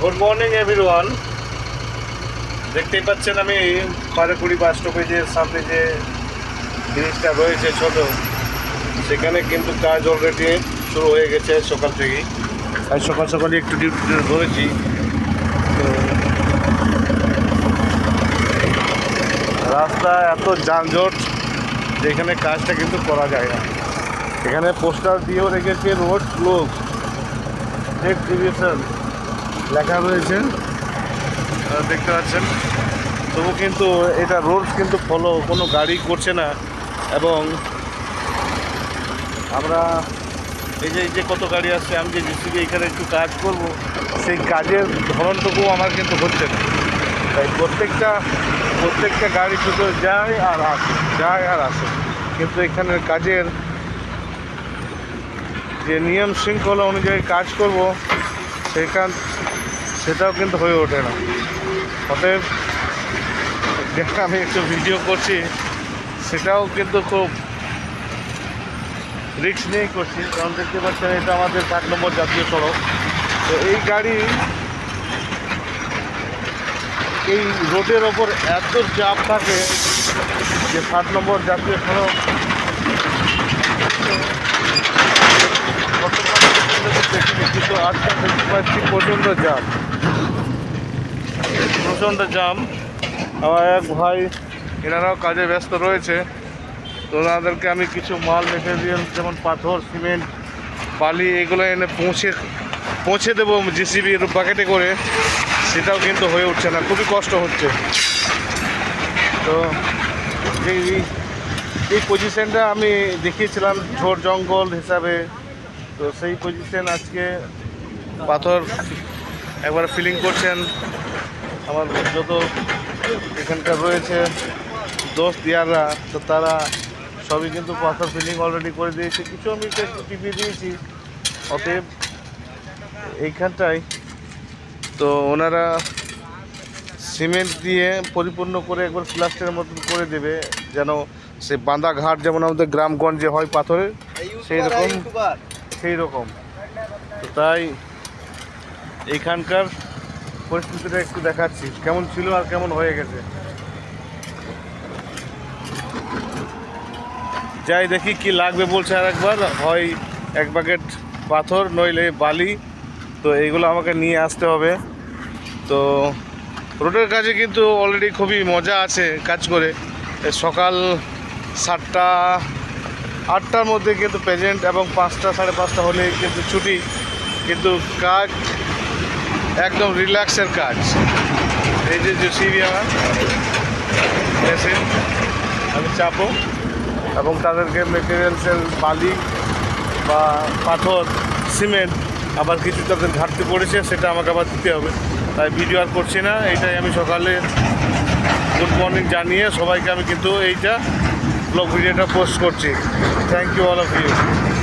Good morning everyone. দেখতেই পাচ্ছেন আমি পারেকুড়ি বাস স্টপেজের সামনে যে ব্রিজটা রয়েছে ছোট, সেখানে কিন্তু কাজ অলরেডি শুরু হয়ে গেছে সকাল থেকেই। তাই সকাল সকালই একটু ডিউটি ধরেছি। তো রাস্তা এত যানজট যে এখানে কাজটা কিন্তু করা যায় না। এখানে পোস্টার দিয়েও রেখেছে রোড ক্লোজ, টেক ডিভিশন লেখা রয়েছে, দেখতে পাচ্ছেন। তবু কিন্তু এটা রুলস কিন্তু ফলো কোনো গাড়ি করছে না। এবং আমরা এই যে কত গাড়ি আসছে, আমি যে জিসিবি এখানে একটু কাজ করব, সেই কাজের ধরনটুকু আমার কিন্তু হচ্ছে না। তাই প্রত্যেকটা গাড়ি শুধু যায় আর আসে, কিন্তু এখানের কাজের যে নিয়ম শৃঙ্খলা অনুযায়ী কাজ করব সেটাও কিন্তু হয়ে ওঠে না। অতএব যেটা আমি একটু ভিডিও করছি সেটাও কিন্তু খুব রিস্ক নিয়েই করছি, কারণ দেখতে পাচ্ছেন এটা আমাদের 7 নম্বর জাতীয় সড়ক। তো এই গাড়ি এই রোডের ওপর এত চাপ থাকে যে 7 নম্বর জাতীয় সড়ক কিন্তু আজকাল দেখতে পাচ্ছি প্রচণ্ড জাম। আমার এক ভাই এনারাও কাজে ব্যস্ত রয়েছে। তো ওনাদেরকে আমি কিছু মাল মেটেরিয়াল যেমন পাথর, সিমেন্ট, বালি এগুলো এনে পৌঁছে দেবো জিসিবির বাকেটে করে, সেটাও কিন্তু হয়ে উঠছে না, খুবই কষ্ট হচ্ছে। তো এই পজিশনটা আমি দেখিয়েছিলাম ঝোড় জঙ্গল হিসাবে। তো সেই পজিশন আজকে পাথর একবার ফিলিং করছেন আমার যত এখানকার রয়েছে দোস্ত দিয়াররা, তো তারা সবই কিন্তু পাথর ফিলিং অলরেডি করে দিয়েছে, কিছু আমি একটু টিপিয়ে দিয়েছি। অতএব এইখানটায় তো ওনারা সিমেন্ট দিয়ে পরিপূর্ণ করে একবার প্লাস্টারের মতন করে দেবে, যেন সে বাঁধা ঘাট যেমন আমাদের গ্রামগঞ্জে হয় পাথরের, সেই রকম। তো তাই এইখানকার পরিস্থিতিটা একটু দেখাচ্ছি কেমন ছিল আর কেমন হয়ে গেছে। যাই দেখি কি লাগবে বলছে, আর একবার হয় 1 বাকেট পাথর নইলে বালি, তো এইগুলো আমাকে নিয়ে আসতে হবে। তো রোডের কাজে কিন্তু অলরেডি খুবই মজা আছে কাজ করে। সকাল 7টা 8টার মধ্যে কিন্তু প্রেজেন্ট, এবং 5টা 5:30 হলে কিন্তু ছুটি, কিন্তু কাজ একদম রিল্যাক্সের কাজ। এই যে সিবি আমার এসে আমি চাপো এবং তাদেরকে মেটেরিয়ালসের বালি বা পাথর, সিমেন্ট, আবার কিছু তাদের ঘাটতি পড়েছে সেটা আমাকে আবার দিতে হবে। তাই ভিডিও আর করছি না, এইটাই আমি সকালে গুড মর্নিং জানিয়ে সবাইকে আমি কিন্তু এইটা ব্লগ ভিডিওটা পোস্ট করছি। Thank you all of you.